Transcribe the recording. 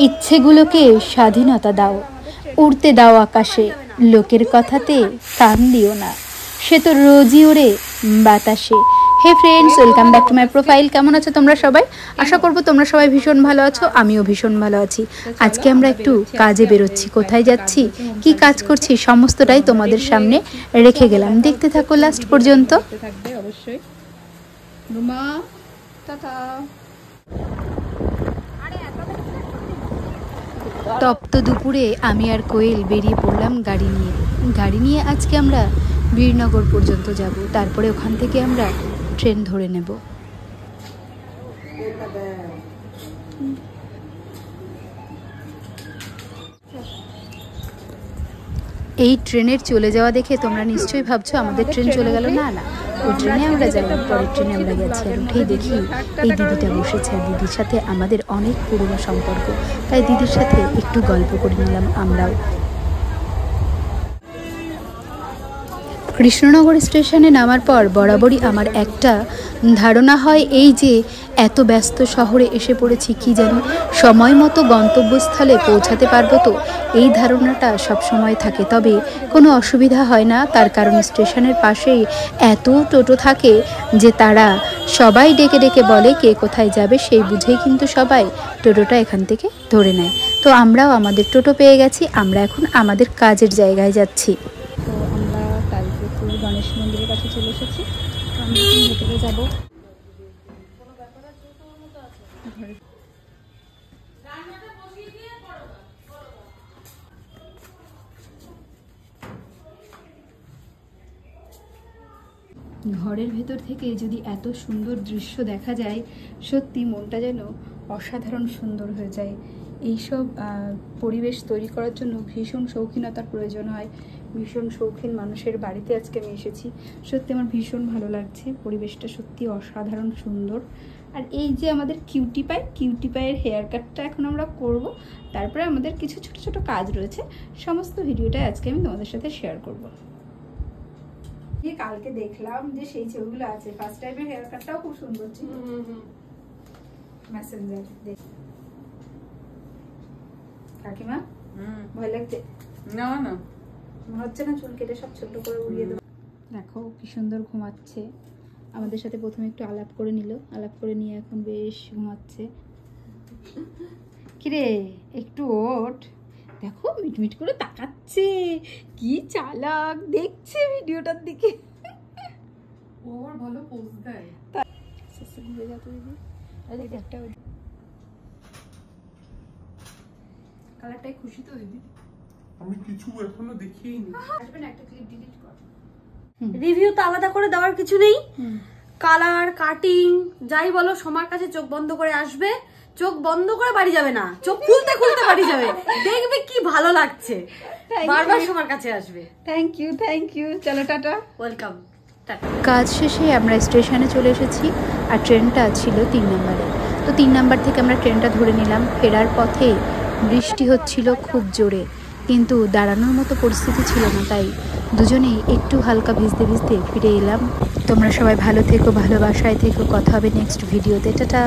ইচ্ছেগুলোকে স্বাধীনতা দাও, উড়তে দাও আকাশে, লোকের কথাতে কান দিও না, সে তো রোজই ওড়ে বাতাসে। Hey friends, welcome back to my profile. কেমন আছো তোমরা সবাই? আশা করবো তোমরা সবাই ভীষণ ভালো আছো, আমিও ভীষণ ভালো আছি। আজকে আমরা একটু কাজে বেরোচ্ছি। কোথায় যাচ্ছি, কি কাজ করছি, সমস্তটাই তোমাদের সামনে রেখে গেলাম। দেখতে থাকো লাস্ট পর্যন্ত। থাকবে অবশ্যই। রুমা টাটা। তপ্ত দুপুরে আমি আর কোয়েল বেরিয়ে পড়লাম গাড়ি নিয়ে আজকে আমরা বীরনগর পর্যন্ত যাব। তারপরে ওখান থেকে আমরা ট্রেন ধরে নেব। এই ট্রেনের চলে যাওয়া দেখে তোমরা নিশ্চয়ই ভাবছো আমাদের ট্রেন চলে গেল। না না, ওই ট্রেনে আমরা যাই, পরের ট্রেনে আমরা গেছি। আর উঠেই দেখি এই দিদিটা বসেছে। আর দিদির সাথে আমাদের অনেক পুরনো সম্পর্ক, তাই দিদির সাথে একটু গল্প করে নিলাম আমরাও। কৃষ্ণনগর স্টেশনে নামার পর বরাবরই আমার একটা ধারণা হয়, এই যে এত ব্যস্ত শহরে এসে পড়েছি, কি জানি সময় মতো গন্তব্যস্থলে পৌঁছাতে পারবো তো, এই ধারণাটা সব সময় থাকে। তবে কোনো অসুবিধা হয় না, তার কারণ স্টেশনের পাশেই এত টোটো থাকে যে তারা সবাই ডেকে ডেকে বলে কে কোথায় যাবে, সেই বুঝেই কিন্তু সবাই টোটোটা এখান থেকে ধরে নেয়। তো আমরাও আমাদের টোটো পেয়ে গেছি, আমরা এখন আমাদের কাজের জায়গায় যাচ্ছি। গণেশ মন্দিরের কাছে চলে এসেছি, আমি ভেতরে যাব। ঘরের ভেতর থেকে যদি এত সুন্দর দৃশ্য দেখা যায়, সত্যি মনটা যেন অসাধারণ সুন্দর হয়ে যায়। এইসব পরিবেশ তৈরি করার জন্য ভীষণ শৌখিনতার প্রয়োজন হয়। ভীষণ শৌখিন মানুষের বাড়িতে আজকে আমি এসেছি। সত্যি আমার ভীষণ ভালো লাগছে, পরিবেশটা সত্যি অসাধারণ সুন্দর। আর এই যে আমাদের কিউটি পাইয়ের হেয়ার কাটটা এখন আমরা করব। তারপরে আমাদের কিছু ছোট ছোট কাজ রয়েছে, সমস্ত ভিডিওটাই আজকে আমি তোমাদের সাথে শেয়ার করব। কালকে দেখলাম যে সেই ছবিগুলো আছে, ফার্স্ট টাইমের হেয়ার কাটটাও খুব সুন্দর ছিল। মেসেঞ্জার দেখ কাকিমা, ভয় লাগছে? না না, হচ্ছে না, চুল কেটে সব ছোট করে উড়িয়ে দেবো। দেখো কি সুন্দর ঘুমাচ্ছে। আমাদের সাথে প্রথমে একটু আলাপ করে নিল, আলাপ করে নিয়ে এখন বেশ ঘুমাচ্ছে। কিরে একটু ওঠ, দেখো মিটমিট করে তাকাচ্ছে, কি চালাক, দেখছে ভিডিওটার দিকে। ওর ভালো পোজ দেয়। ঘুরে যা তো দিদি, একটা কালারটাই খুশি তো দিদি? আমি কিছু এখনো দেখিনি। আসবে না, একটা ক্লিপ ডিলিট কর। রিভিউ তো আলাদা করে দেওয়ার কিছু নেই। কালার কাটিং যাই বলো, সবার কাছে চোখ বন্ধ করে আসবে, চোখ বন্ধ করে বাড়ি যাবে না, চোখ খুলতে খুলতে বাড়ি যাবে, দেখবে কি ভালো লাগছে, বারবার সবার কাছে আসবে। থ্যাংক ইউ, চলো টাটা, ওয়েলকাম। কাজ শেষে আমরা স্টেশনে চলে এসেছি, আর ট্রেনটা ছিল 3 নম্বরে। তো 3 নম্বর থেকে আমরা ট্রেনটা ধরে নিলাম। ফেরার পথে বৃষ্টি হচ্ছিল খুব জোরে, কিন্তু দাঁড়ানোর মতো পরিস্থিতি ছিল না, তাই দুজনেই একটু হালকা ভিজতে ভিজতে ফিরে এলাম। তোমরা সবাই ভালো থেকো, ভালোবাসায় থেকো, কথা হবে নেক্সট ভিডিওতে। টাটা।